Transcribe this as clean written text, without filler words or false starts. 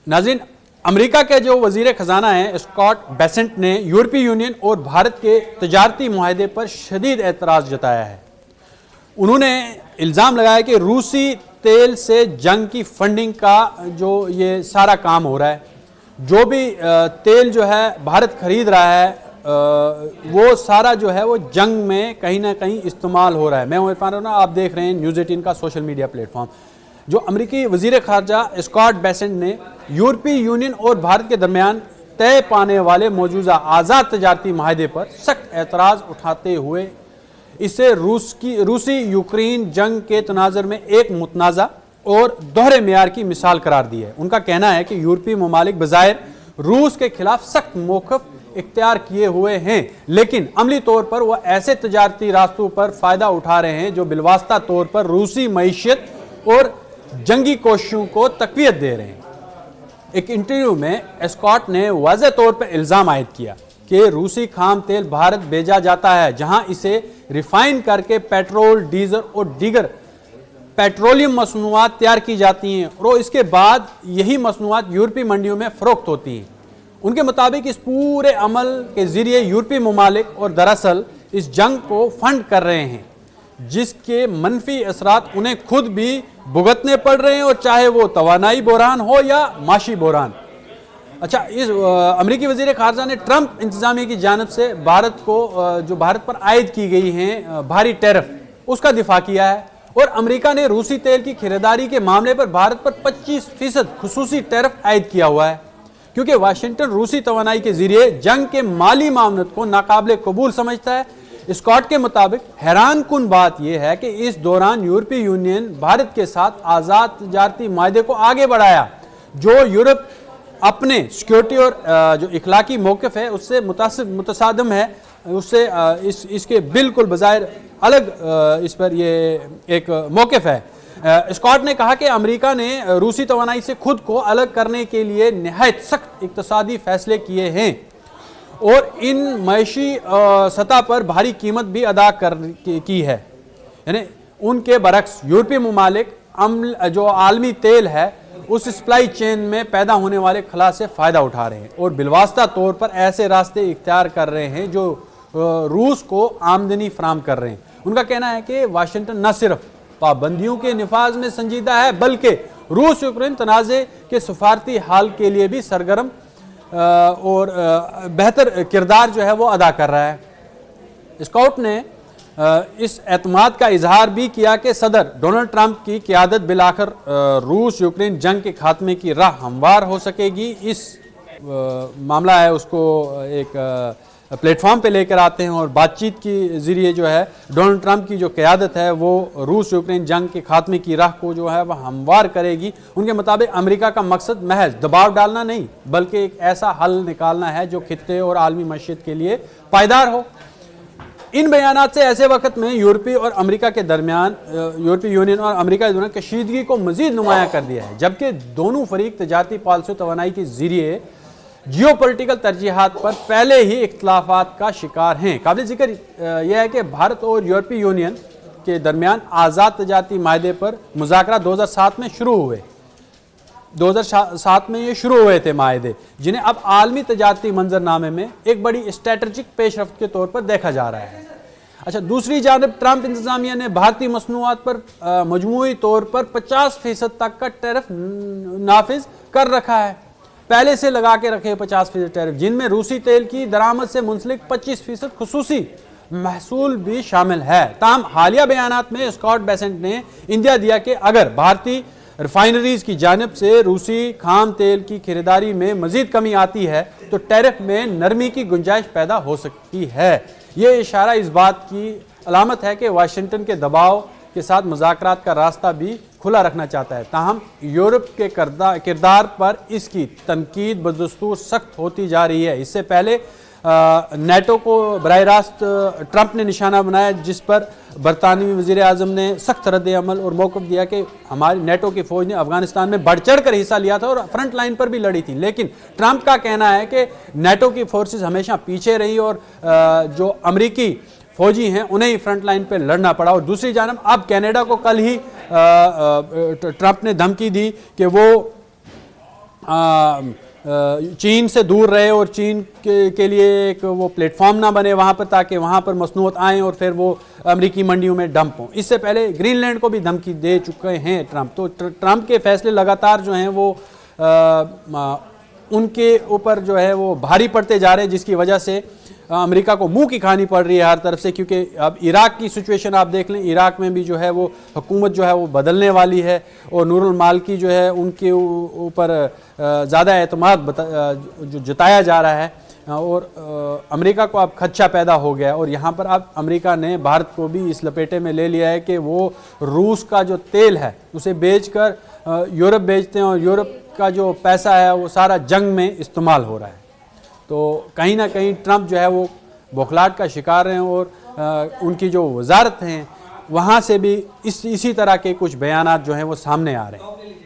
नाज़रीन, अमेरिका के जो वजीर खजाना हैं स्कॉट बेसेंट ने यूरोपीय यूनियन और भारत के तजारती मुआहदे पर शदीद एतराज़ जताया है। उन्होंने इल्ज़ाम लगाया कि रूसी तेल से जंग की फंडिंग का जो ये सारा काम हो रहा है, जो भी तेल जो है भारत खरीद रहा है वो सारा जो है वो जंग में कहीं ना कहीं इस्तेमाल हो रहा है। मैं इरफान राना, आप देख रहे हैं न्यूज़ 18 का सोशल मीडिया प्लेटफॉर्म। जो अमेरिकी वजीर खारजा स्कॉट बेसेंट ने यूरोपीय यूनियन और भारत के दरमियान तय पाने वाले मौजूदा आज़ाद तजारती माहदे पर सख्त एतराज़ उठाते हुए इसे रूसी यूक्रेन जंग के तनाज़र में एक मुतनाज़ा और दोहरे मेयार की मिसाल करार दी है। उनका कहना है कि यूरोपीय ममालिक बज़ाहिर रूस के खिलाफ सख्त मौक़िफ़ इख्तियार किए हुए हैं, लेकिन अमली तौर पर वह ऐसे तजारती रास्तों पर फ़ायदा उठा रहे हैं जो बिलवास्ता तौर पर रूसी मईशत और जंगी कोशिशों को तक़वियत दे रहे हैं। एक इंटरव्यू में स्कॉट ने वाज़ेह तौर पर इल्ज़ाम आयद किया कि रूसी खाम तेल भारत भेजा जाता है, जहां इसे रिफाइन करके पेट्रोल, डीजल और दीगर पेट्रोलियम मसनूआत तैयार की जाती हैं और इसके बाद यही मसनूआत यूरोपीय मंडियों में फ़रोख्त होती हैं। उनके मुताबिक इस पूरे अमल के ज़रिए यूरोपीय ममालिक और दरअसल इस जंग को फंड कर रहे हैं, जिसके मनफी असरात उन्हें खुद भी भुगतने पड़ रहे हैं, और चाहे वो तवानाई बहरान हो या माशी बहरान। अच्छा, इस अमेरिकी वज़ीर खारजा ने ट्रंप इंतजामिया की जानिब से भारत को जो भारत पर आयद की गई हैं भारी टैरिफ, उसका दिफा किया है, और अमेरिका ने रूसी तेल की खरीदारी के मामले पर भारत पर 25% खुसूसी टैरिफ आयद किया हुआ है, क्योंकि वाशिंगटन रूसी तवानाई के जरिए जंग के माली मामलत को नाकाबिले कबूल समझता है। स्कॉट के मुताबिक हैरान कुन बात यह है कि इस दौरान यूरोपीय यूनियन भारत के साथ आज़ाद तजारती माहदे को आगे बढ़ाया, जो यूरोप अपने सिक्योरिटी और जो इखलाकी मौक़िफ़ है उससे मुतसादम है, उससे इसके बिल्कुल बज़ाहिर अलग इस पर ये एक मौक़िफ़ है। स्कॉट ने कहा कि अमेरिका ने रूसी तवानाई से खुद को अलग करने के लिए नहायत सख्त इक़्तिसादी फैसले किए हैं और इन मईशी सतह पर भारी कीमत भी अदा की है। यानी उनके बरक्स यूरोपीय ममालिक जो आलमी तेल है उस सप्लाई चेन में पैदा होने वाले खला से फ़ायदा उठा रहे हैं और बिलवास्ता तौर पर ऐसे रास्ते इख्तियार कर रहे हैं जो रूस को आमदनी फराम कर रहे हैं। उनका कहना है कि वाशिंगटन न सिर्फ पाबंदियों के निफाज में संजीदा है, बल्कि रूस यूक्रेन तनाज़े के सफारती हाल के लिए भी सरगर्म और बेहतर किरदार जो है वो अदा कर रहा है। स्कॉट ने इस एतमाद का इजहार भी किया कि सदर डोनाल्ड ट्रंप की क़यादत बिलाखिर रूस यूक्रेन जंग के खात्मे की राह हमवार हो सकेगी। इस मामला है उसको एक प्लेटफॉर्म पे लेकर आते हैं और बातचीत के ज़रिए जो है डोनाल्ड ट्रंप की जो क़यादत है वो रूस यूक्रेन जंग के खात्मे की राह को जो है वह हमवार करेगी। उनके मुताबिक अमेरिका का मकसद महज दबाव डालना नहीं, बल्कि एक ऐसा हल निकालना है जो खित्ते और आलमी मईशत के लिए पायदार हो। इन बयानात से ऐसे वक्त में यूरोपीय और अमेरिका के दरमियान यूरोपीय यूनियन और अमेरिका के दरमियान कशीदगी को मजीद नुमाया कर दिया है, जबकि दोनों फरीक तजारती पॉलिसी तवानाई के जरिए जियोपॉलिटिकल तरजीहात पर पहले ही इख्तलाफात का शिकार हैं। काबिल जिक्र यह है कि भारत और यूरोपीय यूनियन के दरमियान आज़ाद तजारती माहदे पर मुज़ाकरा 2007 में शुरू हुए। 2007 में ये शुरू हुए थे माहदे, जिन्हें अब आलमी तजारती मंजरनामे में एक बड़ी स्ट्रेटजिक पेशरफ्त के तौर पर देखा जा रहा है। अच्छा, दूसरी जानब ट्रंप इंतजामिया ने भारतीय मसनूआत पर मजमूई तौर पर 50% तक का टैरिफ नाफिज कर रखा है, पहले से लगा के रखे 50% टैरिफ, जिनमें रूसी तेल की दरामद से मुंसलिक 25% खुसूसी महसूल भी शामिल है। ताहम हालिया बयानात में स्कॉट बेसेंट ने इंदिया दिया कि अगर भारतीय रिफाइनरीज की जानिब से रूसी खाम तेल की खरीदारी में मजीद कमी आती है तो टैरिफ में नरमी की गुंजाइश पैदा हो सकती है। ये इशारा इस बात की अलामत है कि वाशिंगटन के दबाव के साथ मुज़ाकरात का रास्ता भी खुला रखना चाहता है। ताहम यूरोप के किरदार पर इसकी तनकीद बदस्तूर सख्त होती जा रही है। इससे पहले नेटो को बराह रास्त ट्रंप ने निशाना बनाया, जिस पर बरतानवी वज़ीर आज़म ने सख्त रद्द अमल और मौक़िफ़ दिया कि हमारी नेटो की फ़ौज ने अफगानिस्तान में बढ़ चढ़ कर हिस्सा लिया था और फ्रंट लाइन पर भी लड़ी थी। लेकिन ट्रंप का कहना है कि नेटो की फोर्सेस हमेशा पीछे रही और जो अमरीकी फौजी हैं उन्हें ही फ्रंट लाइन पर लड़ना पड़ा। और दूसरी जानब अब कनाडा को कल ही ट्रंप ने धमकी दी कि वो चीन से दूर रहे और चीन के लिए एक वो प्लेटफॉर्म ना बने वहाँ पर, ताकि वहाँ पर मसनूआत आएँ और फिर वो अमेरिकी मंडियों में डंप हों। इससे पहले ग्रीनलैंड को भी धमकी दे चुके हैं ट्रंप। तो ट्रंप के फैसले लगातार जो हैं वो उनके ऊपर जो है वो भारी पड़ते जा रहे हैं, जिसकी वजह से अमेरिका को मुंह की खानी पड़ रही है हर तरफ से। क्योंकि अब इराक की सिचुएशन आप देख लें, इराक में भी जो है वो हुकूमत जो है वो बदलने वाली है और नूरुल मालिकी जो है उनके ऊपर ज़्यादा एतमाद जो जताया जा रहा है और अमेरिका को अब खदशा पैदा हो गया है। और यहाँ पर अब अमेरिका ने भारत को भी इस लपेटे में ले लिया है कि वो रूस का जो तेल है उसे बेचकर यूरोप भेजते हैं और यूरोप का जो पैसा है वो सारा जंग में इस्तेमाल हो रहा है। तो कहीं ना कहीं ट्रंप जो है वो बौखलाहट का शिकार हैं और उनकी जो वजारत हैं वहाँ से भी इसी तरह के कुछ बयानात जो हैं वो सामने आ रहे हैं।